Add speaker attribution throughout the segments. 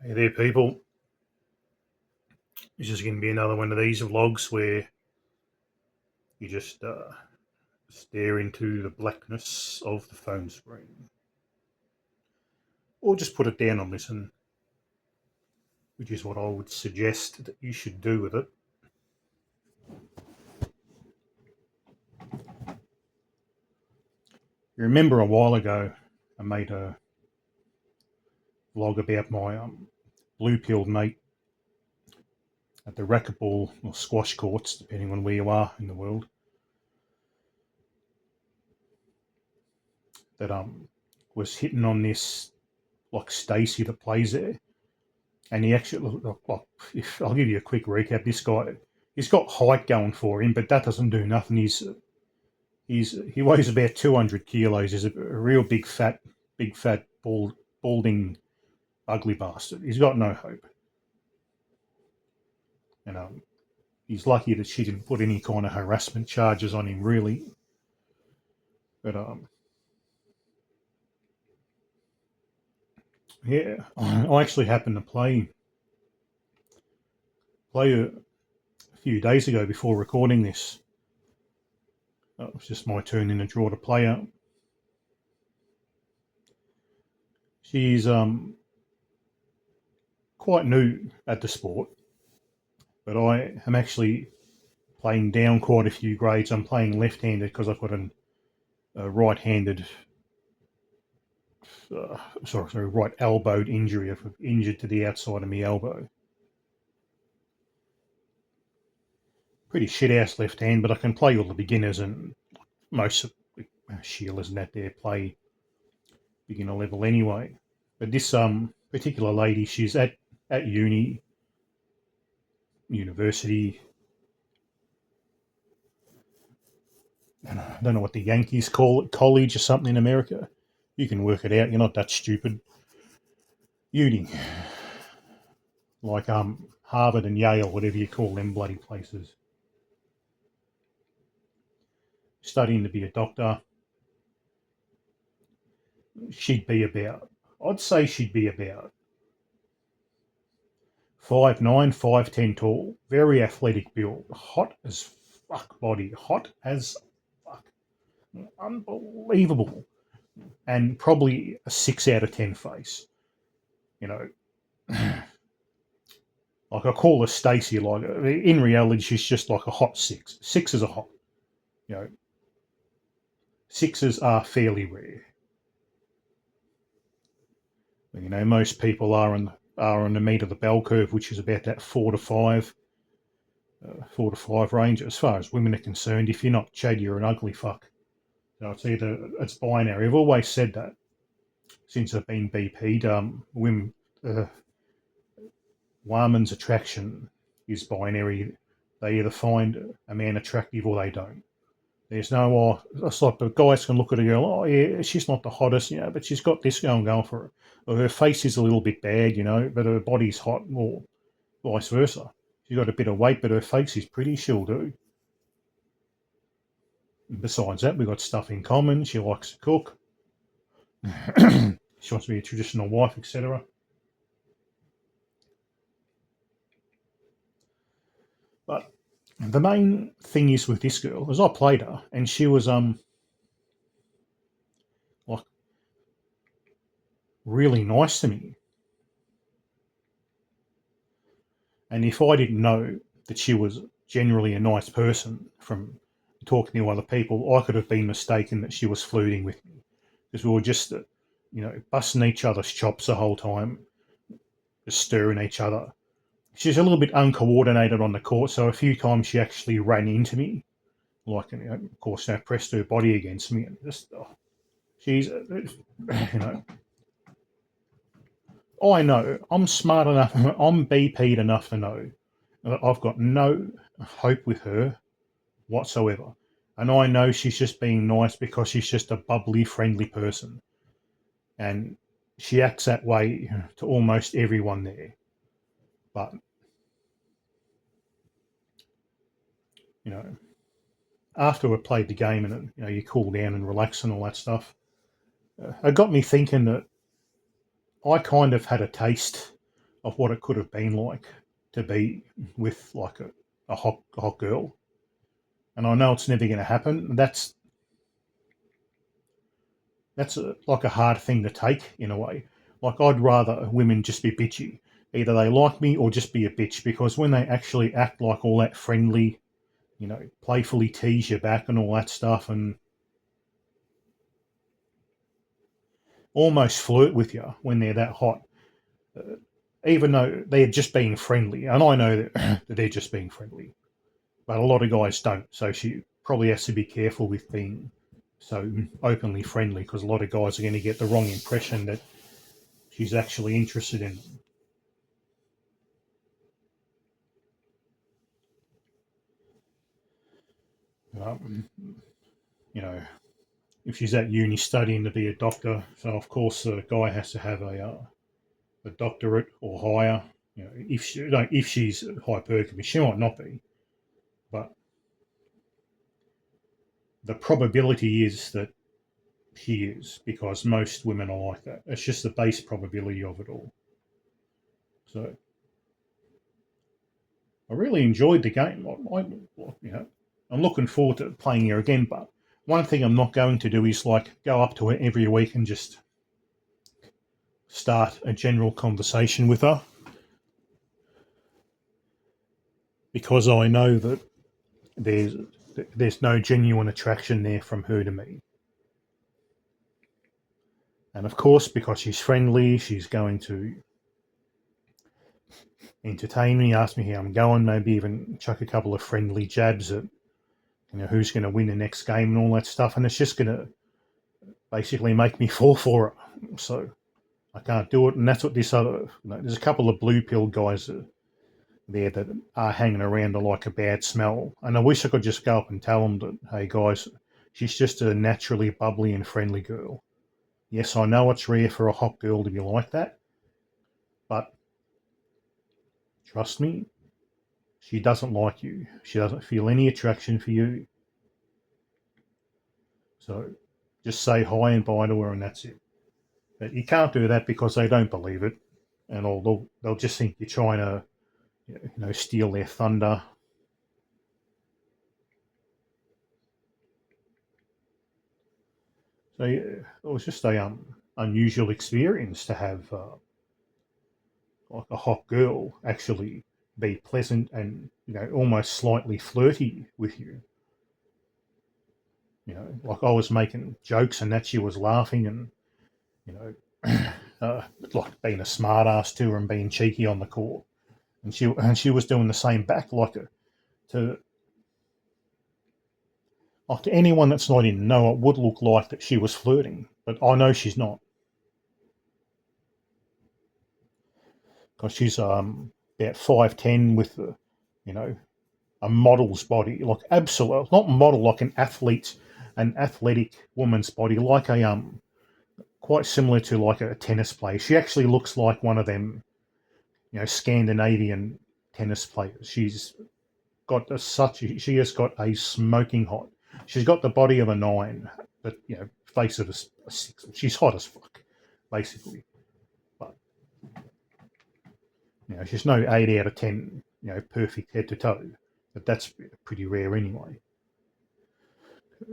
Speaker 1: Hey there, people. This is going to be another one of these vlogs where you just stare into the blackness of the phone screen. Or just put it down and listen, which is what I would suggest that you should do with it. You remember a while ago, I made a vlog about my blue-pilled mate at the racquetball or squash courts, depending on where you are in the world, that was hitting on this like Stacy that plays there. And he actually, if I'll give you a quick recap. This guy, he's got height going for him, but that doesn't do nothing. He weighs about 200 kilos. He's a real big fat, balding, ugly bastard. He's got no hope. And he's lucky that she didn't put any kind of harassment charges on him, really. But yeah, I actually happened to play a few days ago before recording this. It was just my turn in the draw to play her. She's quite new at the sport, but I am actually playing down quite a few grades. I'm playing left-handed because I've got a right-handed, right elbowed injury. I've injured to the outside of my elbow. Pretty shit-ass left hand, but I can play all the beginners, and most of the Sheilas and that there play beginner level anyway. But this particular lady, she's at university. I don't know what the Yankees call it, college or something in America. You can work it out. You're not that stupid. Uni, like Harvard and Yale, whatever you call them bloody places. Studying to be a doctor. I'd say she'd be about 5'9", 5'10" tall, very athletic build, hot as fuck body, hot as fuck, unbelievable, and probably a 6 out of 10 face. You know, like I call her Stacy. Like in reality, she's just like a hot six. Sixes are hot. You know, sixes are fairly rare. You know, most people are on the meat of the bell curve, which is about that 4 to 5 range. As far as women are concerned, if you're not Chad, you're an ugly fuck. So it's binary. I've always said that since I've been BP'd. Women, women's attraction is binary. They either find a man attractive or they don't. There's no, it's like the guys can look at a girl, oh yeah, she's not the hottest, but she's got this going for her. Or her face is a little bit bad, but her body's hot, or vice versa. She's got a bit of weight, but her face is pretty, she'll do. And besides that, we've got stuff in common. She likes to cook. She wants to be a traditional wife, etc. But the main thing is with this girl is I played her, and she was like really nice to me. And if I didn't know that she was generally a nice person from talking to other people, I could have been mistaken that she was flirting with me, because we were just, busting each other's chops the whole time, just stirring each other. She's a little bit uncoordinated on the court, so a few times she actually ran into me, like, of course, pressed her body against me, and just, she's, I know, I'm smart enough, I'm BP'd enough to know that I've got no hope with her whatsoever. And I know she's just being nice because she's just a bubbly, friendly person. And she acts that way to almost everyone there. But, after we played the game and, you cool down and relax and all that stuff, it got me thinking that I kind of had a taste of what it could have been like to be with like a hot girl. And I know it's never going to happen. Like a hard thing to take in a way. Like I'd rather women just be bitchy. Either they like me or just be a bitch. Because when they actually act like all that friendly, playfully tease you back and all that stuff, and almost flirt with you when they're that hot, uh, even though they're just being friendly. And I know that, that they're just being friendly, but a lot of guys don't. So she probably has to be careful with being so openly friendly, because a lot of guys are going to get the wrong impression that she's actually interested in them. Um, you know, if she's at uni studying to be a doctor, so of course the guy has to have a doctorate or higher. If she's hypergamy, she might not be, but the probability is that she is, because most women are like that. It's just the base probability of it all. So I really enjoyed the game. I'm looking forward to playing her again. But one thing I'm not going to do is like go up to her every week and just start a general conversation with her, because I know that there's there's no genuine attraction there from her to me. And of course, because she's friendly, she's going to entertain me, ask me how I'm going, maybe even chuck a couple of friendly jabs at who's going to win the next game and all that stuff. And it's just going to basically make me fall for it. So I can't do it. And that's what this other, there's a couple of blue pill guys there that are hanging around are like a bad smell. And I wish I could just go up and tell them that, hey guys, she's just a naturally bubbly and friendly girl. Yes, I know it's rare for a hot girl to be like that, but trust me, she doesn't like you. She doesn't feel any attraction for you. So just say hi and bye to her, and that's it. But you can't do that because they don't believe it, and they'll just think you're trying to, steal their thunder. So yeah, it was just a unusual experience to have like a hot girl actually be pleasant and almost slightly flirty with you. Like I was making jokes and that she was laughing, and you know, like being a smart ass to her and being cheeky on the court, and she was doing the same back, to to anyone that's not in know, it would look like that she was flirting, but I know she's not, because she's about 5'10" with you know a model's body, like absolute, not model, like an athletic woman's body, like a quite similar to like a tennis player. She actually looks like one of them, Scandinavian tennis players. She has got a smoking hot. She's got the body of a nine, but face of a six. She's hot as fuck, basically. But she's no 8 out of 10. Perfect head to toe. But that's pretty rare anyway.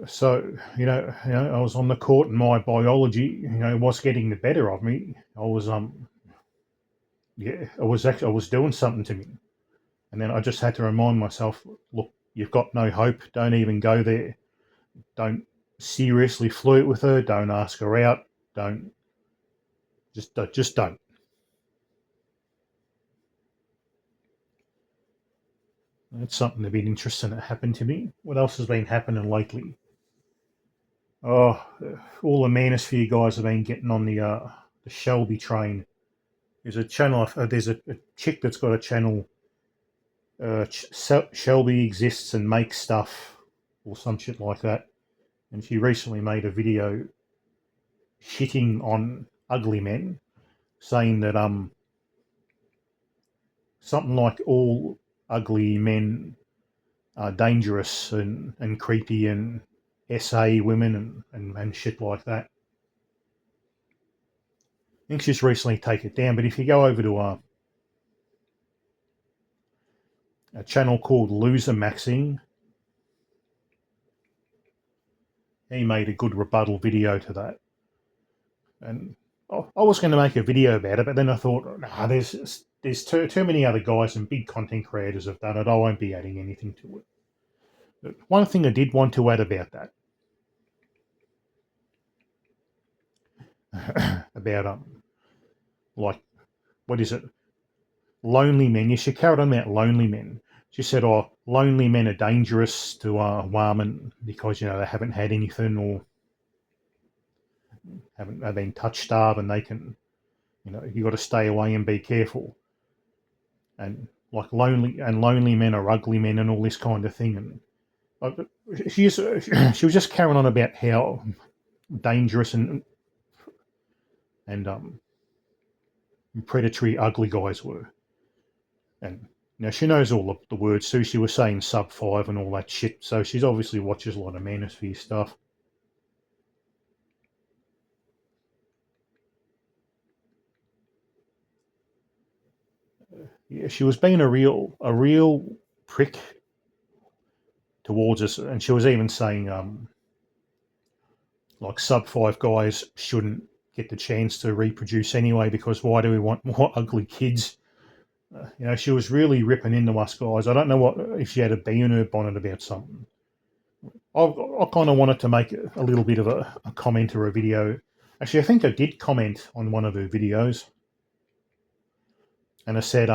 Speaker 1: So I was on the court, and my biology, was getting the better of me. I was doing something to me, and then I just had to remind myself, look, you've got no hope. Don't even go there. Don't seriously flirt with her. Don't ask her out. Don't just don't. That's something a bit interesting that happened to me. What else has been happening lately? Oh, all the manosphere guys have been getting on the Shelby train. There's a channel. There's a chick that's got a channel. Shelby exists and makes stuff, or some shit like that. And she recently made a video shitting on ugly men, saying that something like all ugly men are dangerous and creepy and SA women and shit like that. I think she's recently taken it down, but if you go over to a channel called Loser Maxine. He made a good rebuttal video to that. And I was going to make a video about it, but then I thought, nah, there's too many other guys and big content creators have done it. I won't be adding anything to it. But one thing I did want to add about that, about like, what is it? Lonely men. You should carry on about lonely men. She said, "Oh, lonely men are dangerous to women because they haven't had anything or haven't they've been touch starved and they can you got to stay away and be careful and like lonely men are ugly men and all this kind of thing." And she was just carrying on about how dangerous and predatory ugly guys were. And she knows all the words too. She was saying sub 5 and all that shit. So she's obviously watches a lot of manosphere stuff. Yeah, she was being a real prick towards us, and she was even saying like sub 5 guys shouldn't get the chance to reproduce anyway because why do we want more ugly kids? She was really ripping into us guys. I don't know what if she had a bee in her bonnet about something. I kind of wanted to make a little bit of a comment or a video. Actually, I think I did comment on one of her videos, and I said,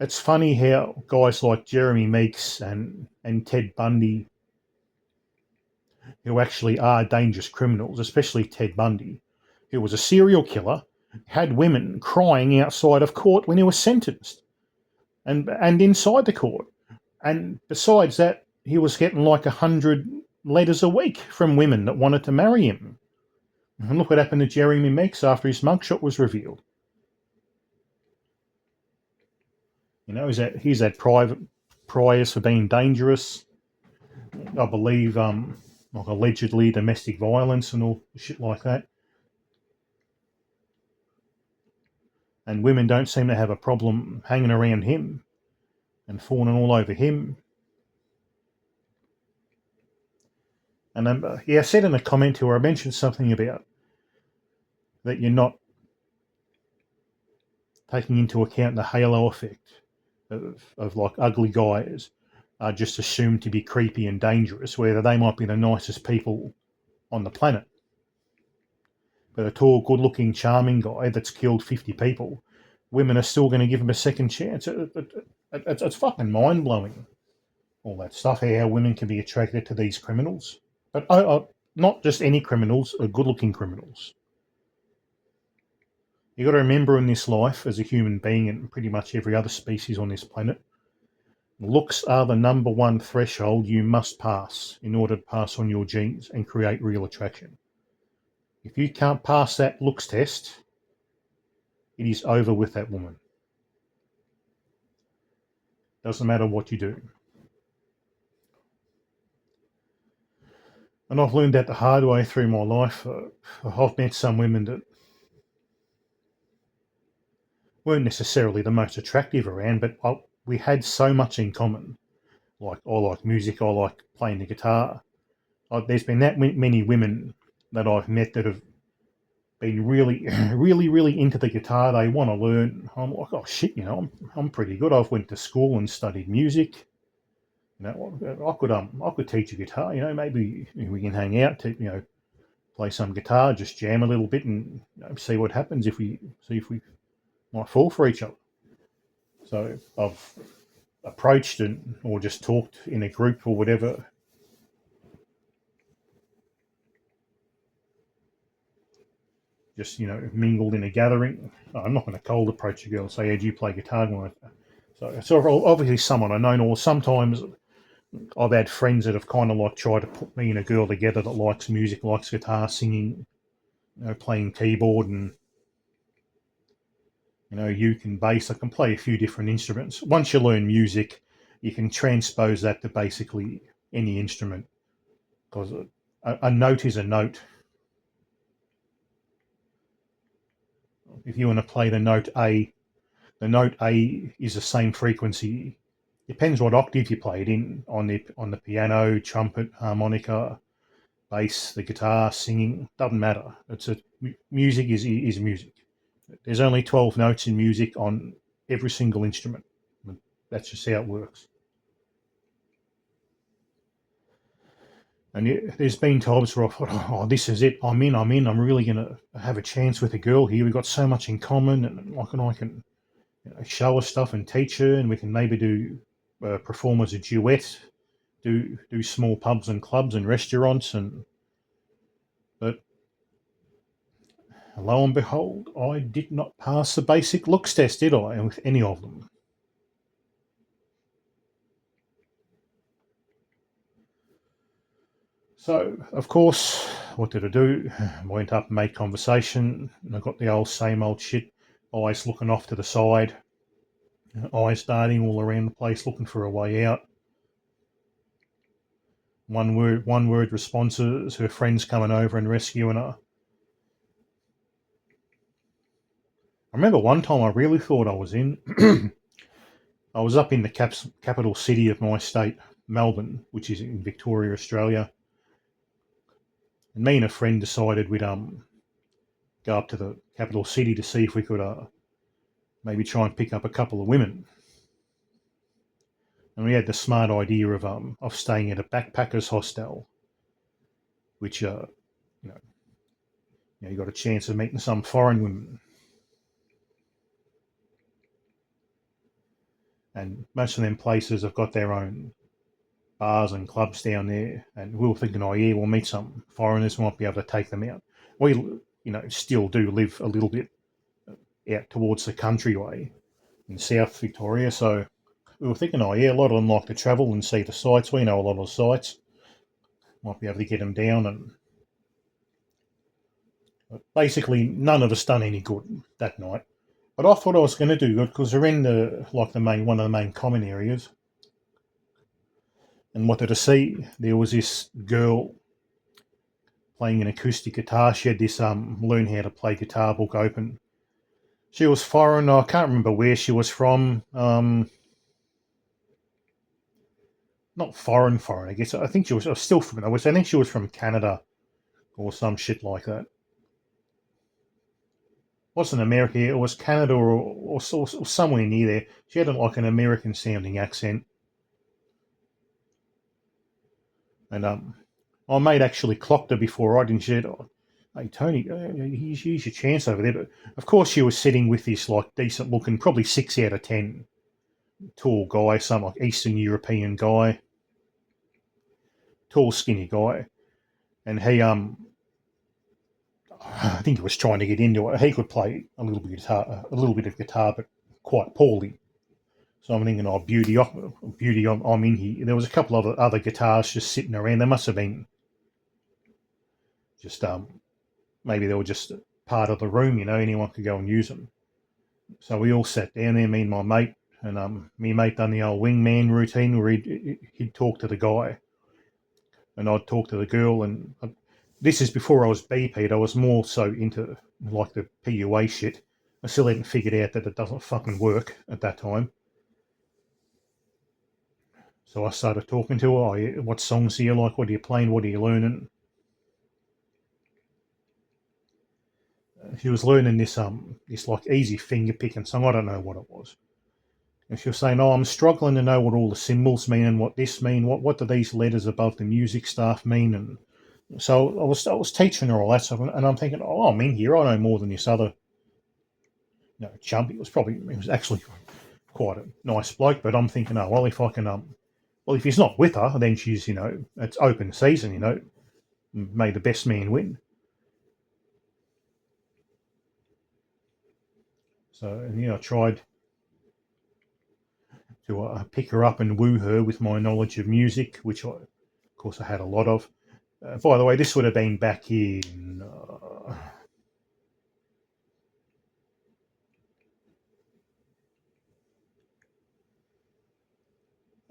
Speaker 1: it's funny how guys like Jeremy Meeks and Ted Bundy, who actually are dangerous criminals, especially Ted Bundy, who was a serial killer, had women crying outside of court when he was sentenced, and inside the court. And besides that, he was getting like 100 letters a week from women that wanted to marry him. And look what happened to Jeremy Meeks after his mugshot was revealed. He's had private priors for being dangerous. I believe, like allegedly domestic violence and all shit like that. And women don't seem to have a problem hanging around him and fawning all over him. And I said in a comment where I mentioned something about that you're not taking into account the halo effect of like ugly guys are just assumed to be creepy and dangerous, whether they might be the nicest people on the planet. But a tall, good-looking, charming guy that's killed 50 people, women are still going to give him a second chance. It's fucking mind-blowing, all that stuff, how women can be attracted to these criminals. But not just any criminals, good-looking criminals. You got to remember in this life, as a human being and pretty much every other species on this planet, looks are the number one threshold you must pass in order to pass on your genes and create real attraction. If you can't pass that looks test, it is over with that woman. Doesn't matter what you do. And I've learned that the hard way through my life. I've met some women that weren't necessarily the most attractive around, but we had so much in common. Like I like music, I like playing the guitar. There's been that many women that I've met that have been really, really, really into the guitar. They want to learn. I'm like, oh shit, I'm pretty good. I've went to school and studied music. I could teach a guitar. Maybe we can hang out to play some guitar, just jam a little bit, and see what happens if we might fall for each other. So I've approached or just talked in a group or whatever. Just mingled in a gathering. I'm not going to cold approach a girl and say, "Hey, do you play guitar?" So obviously someone I know, or sometimes I've had friends that have kind of like tried to put me and a girl together that likes music, likes guitar, singing, playing keyboard, and uke and bass. I can play a few different instruments. Once you learn music, you can transpose that to basically any instrument because a note is a note. If you want to play the note A the note A is the same frequency. Depends what octave you play it in on the piano, trumpet, harmonica, bass, the guitar, singing. Doesn't matter. Music is music. There's only 12 notes in music on every single instrument. That's just how it works. And there's been times where I thought, oh, this is it. I'm in. I'm really going to have a chance with a girl here. We've got so much in common, and I can show her stuff and teach her, and we can maybe do perform as a duet, do small pubs and clubs and restaurants, and but lo and behold, I did not pass the basic looks test, did I? With any of them. So, of course, what did I do? I went up and made conversation, and I got the old same old shit. Eyes looking off to the side, eyes darting all around the place, looking for a way out. One word responses. Her friends coming over and rescuing her. I remember one time I really thought I was in. I was up in the capital city of my state, Melbourne, which is in Victoria, Australia. And me and a friend decided we'd go up to the capital city to see if we could maybe try and pick up a couple of women. And we had the smart idea of staying at a backpackers hostel, which you know you got a chance of meeting some foreign women. And most of them places have got their own bars and clubs down there. And we were thinking, oh yeah, we'll meet some foreigners, we might be able to take them out. We, still do live a little bit out towards the country way in South Victoria. So we were thinking, oh yeah, a lot of them like to travel and see the sights. We know a lot of the sights. Might be able to get them down. And basically, none of us done any good that night. But I thought I was going to do good because they're in the main one of the main common areas. And what did I see? There was this girl playing an acoustic guitar. She had this learn how to play guitar book open. She was foreign. I can't remember where she was from. Not foreign. I guess. I think she was still from. I think she was from Canada or some shit like that. Wasn't America? It was Canada or somewhere near there. She had like an American sounding accent. And my mate actually clocked her before I did, and she said, oh, "Hey Tony, here's your chance over there." But of course, she was sitting with this like decent looking, probably 6 out of 10, tall guy, some like Eastern European guy, tall, skinny guy, and he I think he was trying to get into it. He could play a little bit of guitar, but quite poorly. So I'm thinking, oh, beauty, I'm in here. There was a couple of other guitars just sitting around. They must have been just maybe they were just part of the room, anyone could go and use them. So we all sat down there, me and my mate, and me mate done the old wingman routine where he'd talk to the guy, and I'd talk to the girl, and this is before I was BP'd. I was more so into like the PUA shit. I still hadn't figured out that it doesn't fucking work at that time. So I started talking to her. Oh, what songs do you like? What are you playing? What are you learning? She was learning this like easy finger picking song. I don't know what it was. And she was saying, "Oh, I'm struggling to know what all the symbols mean and what this mean. What do these letters above the music staff mean?" And so I was teaching her all that stuff, and I'm thinking, "Oh, I'm in here. I know more than this other chump." It was actually quite a nice bloke, but I'm thinking, oh well, if I can well, if he's not with her, then she's it's open season. May the best man win. So I tried to pick her up and woo her with my knowledge of music, which of course I had a lot of. By the way, this would have been back in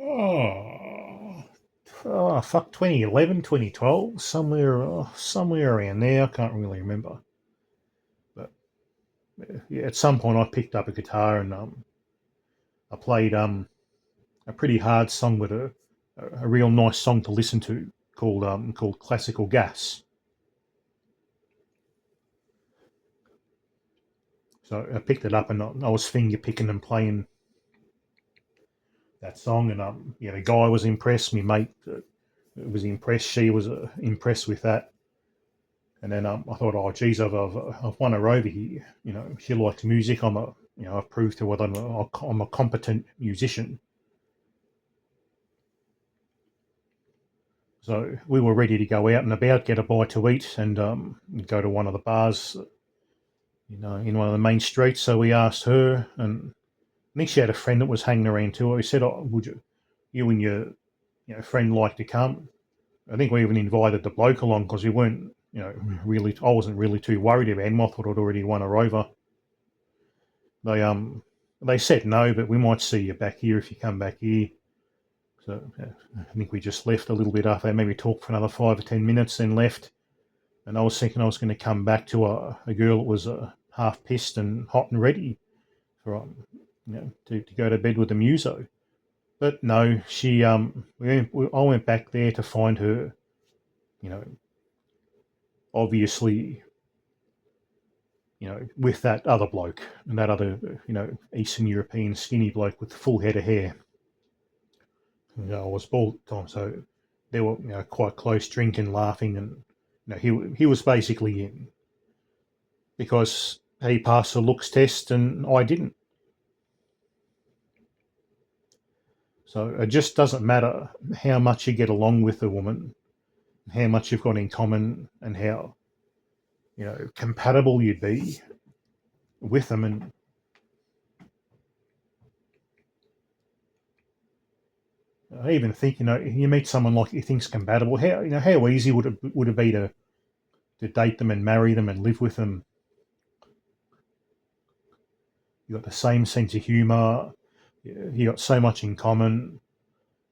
Speaker 1: oh, fuck, 2011, 2012, somewhere around there. I can't really remember, but at some point I picked up a guitar and I played a pretty hard song, but a real nice song to listen to called Classical Gas. So I picked it up and I was finger picking and playing that song, and yeah, the guy was impressed. My mate was impressed. She was impressed with that. And then I thought, oh, geez, I've won her over here. You know, she likes music. I've proved to her that I'm a competent musician. So we were ready to go out and about, get a bite to eat, and go to one of the bars, in one of the main streets. So we asked her, and I think she had a friend that was hanging around too. We said, "Oh, would you and your friend like to come?" I think we even invited the bloke along because we weren't, really. I wasn't really too worried about him. I thought I'd already won her over. They said no, but we might see you back here if you come back here. So I think we just left a little bit after that. Maybe talked for another 5 or 10 minutes, then left. And I was thinking I was going to come back to a girl that was half pissed and hot and ready for to go to bed with the muso. But no, I went back there to find her, you know, obviously, with that other bloke and that other, Eastern European skinny bloke with the full head of hair. I was bald at the time, so they were, quite close, drinking, laughing, and he was basically in because he passed the looks test and I didn't. So it just doesn't matter how much you get along with a woman, how much you've got in common, and how compatible you'd be with them. And I even think you meet someone like you think's compatible. How easy would it be to date them and marry them and live with them? You got the same sense of humour. You got so much in common,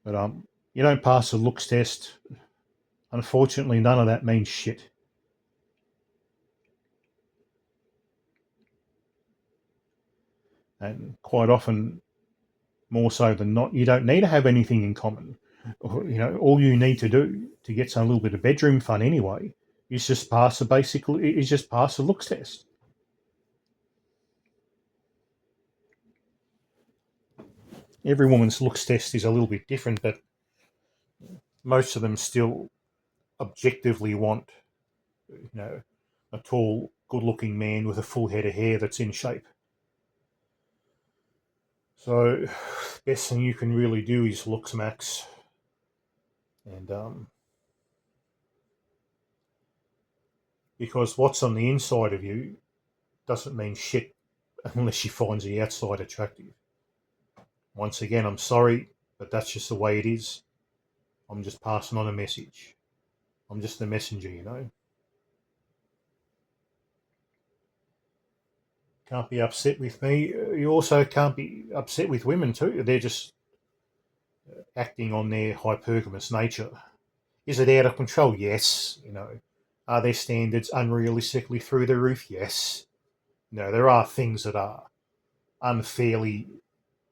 Speaker 1: but you don't pass the looks test. Unfortunately, none of that means shit. And quite often, more so than not, you don't need to have anything in common. All you need to do to get some little bit of bedroom fun anyway is just pass the looks test. Every woman's looks test is a little bit different, but most of them still objectively want, a tall, good-looking man with a full head of hair that's in shape. So, best thing you can really do is looks max, and because what's on the inside of you doesn't mean shit unless she finds the outside attractive. Once again, I'm sorry, but that's just the way it is. I'm just passing on a message. I'm just the messenger. Can't be upset with me. You also can't be upset with women too. They're just acting on their hypergamous nature. Is it out of control? Yes. Are their standards unrealistically through the roof? Yes. There are things that are unfairly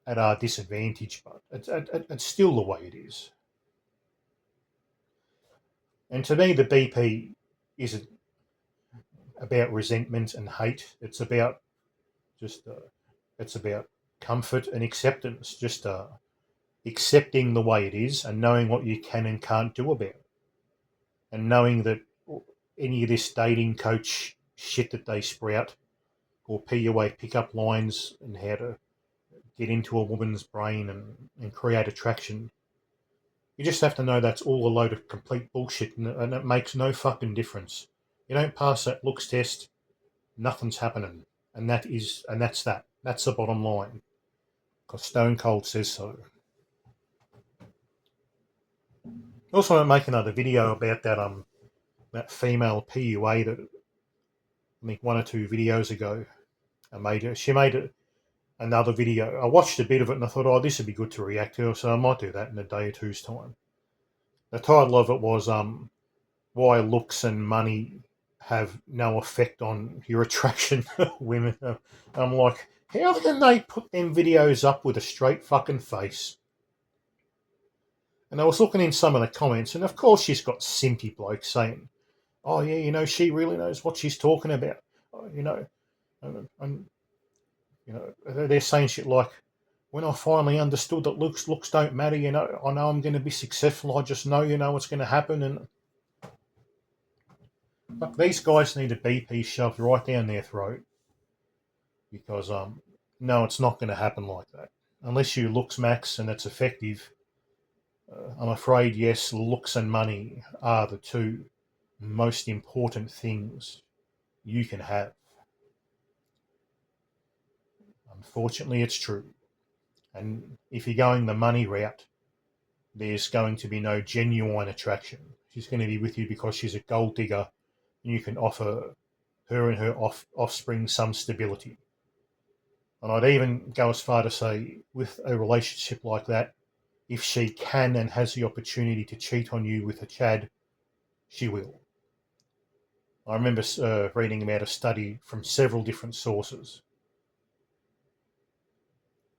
Speaker 1: at our disadvantage, but it's still the way it is. And to me, the BP isn't about resentment and hate. Just it's about comfort and acceptance. Just accepting the way it is and knowing what you can and can't do about it, and knowing that any of this dating coach shit that they sprout or PUA pickup lines and how to get into a woman's brain and create attraction. You just have to know that's all a load of complete bullshit, and it makes no fucking difference. You don't pass that looks test, nothing's happening, and that's that. That's the bottom line, because Stone Cold says so. I also want to make another video about that female PUA that I think 1 or 2 videos ago She made another video. I watched a bit of it and I thought, oh, this would be good to react to, so I might do that in a day or two's time. The title of it was "Why Looks and Money have no effect on your attraction to women. I'm like, how can they put them videos up with a straight fucking face? And I was looking in some of the comments, and of course she's got simpy blokes saying, "Oh yeah, she really knows what she's talking about." Oh, and they're saying shit like, "When I finally understood that looks don't matter, I know I'm going to be successful. I just know, what's going to happen." And but these guys need a BP shoved right down their throat because no, it's not going to happen like that unless you looks max and it's effective. I'm afraid, yes, looks and money are the two most important things you can have. Unfortunately, it's true. And if you're going the money route, there's going to be no genuine attraction. She's going to be with you because she's a gold digger and you can offer her and her offspring some stability. And I'd even go as far to say, with a relationship like that, if she can and has the opportunity to cheat on you with a Chad, she will. I remember reading about a study from several different sources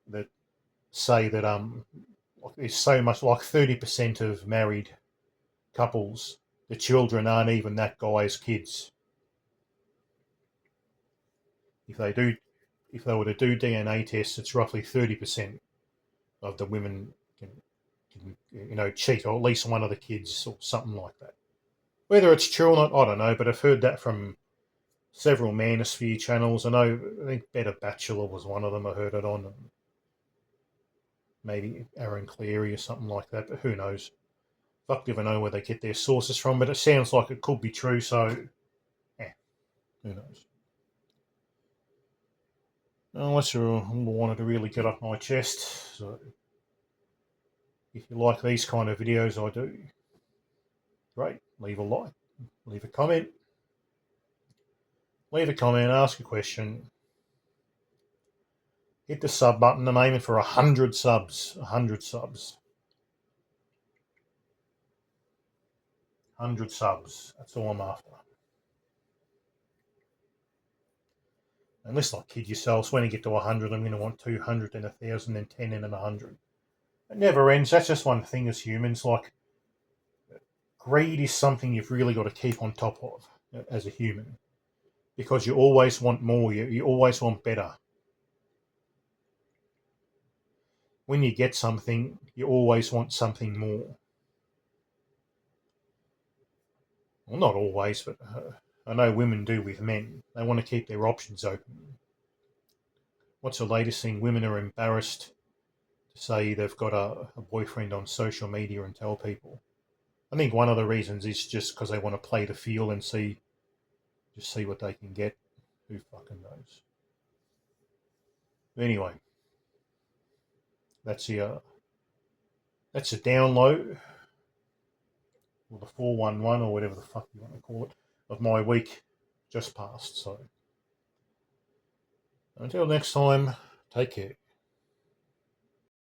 Speaker 1: that say that there's so much, like 30% of married couples, the children aren't even that guy's kids. If they do, if they were to do DNA tests, it's roughly 30% of the women can cheat, or at least one of the kids, or something like that. Whether it's true or not, I don't know, but I've heard that from several manosphere channels. I think Better Bachelor was one of them. I heard it on, maybe Aaron Cleary or something like that, but who knows? Fuck if I know where they get their sources from, but it sounds like it could be true, so who knows? Unless you wanted to really get off my chest. So if you like these kind of videos I do, great. Leave a like, leave a comment, ask a question, hit the sub button. I'm aiming for 100 subs. 100 subs. 100 subs. That's all I'm after. And let's not kid yourselves. When you get to 100, I'm going to want 200 and 1,000 and 10 and 100. It never ends. That's just one thing as humans. Like, greed is something you've really got to keep on top of as a human, because you always want more. You always want better. When you get something, you always want something more. Well, not always, but I know women do with men. They want to keep their options open. What's the latest thing? Women are embarrassed to say they've got a boyfriend on social media and tell people. I think one of the reasons is just because they want to play the field and see what they can get. Who fucking knows? Anyway, that's the download, or the 411, or whatever the fuck you want to call it, of my week just passed. So until next time, take care.